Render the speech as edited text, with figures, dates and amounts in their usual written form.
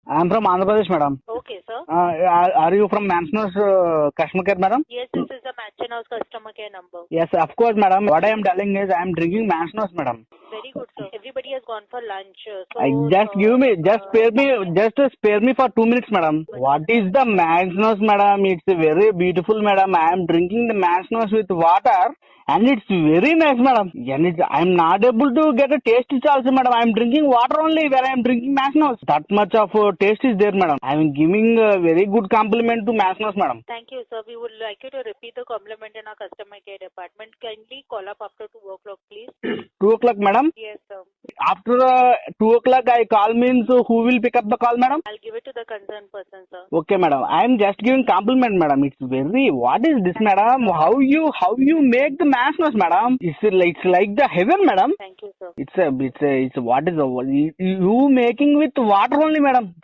I'm from Andhra Pradesh, madam. Okay, sir. Are you from Mansonos customer care, madam? Yes, this is the Mansion House customer care number. Yes, of course, madam. What I am telling is I am drinking Mansonos, madam. Very good, sir. Everybody has gone for lunch. Just spare me for 2 minutes, madam. What is the Mansonos, madam? It's very beautiful, madam. I am drinking the Mansonos with water. And it's very nice, madam. And I'm not able to get a taste also, madam. I'm drinking water only where I'm drinking Masnos. That much of taste is there, madam. I'm giving a very good compliment to Masnos, madam. Thank you, sir. We would like you to repeat the compliment in our customer care department. Kindly call up after 2 o'clock, please. 2 o'clock, madam? Yes, sir. After 2 o'clock I call means who will pick up the call, madam? I'll give it to the concerned person, sir. Okay, madam. I'm just giving compliment, madam. It's very, what is this, madam? How you make the Masnos, madam? It's like the heaven, madam. Thank you, sir. It's what is you making with water only, madam.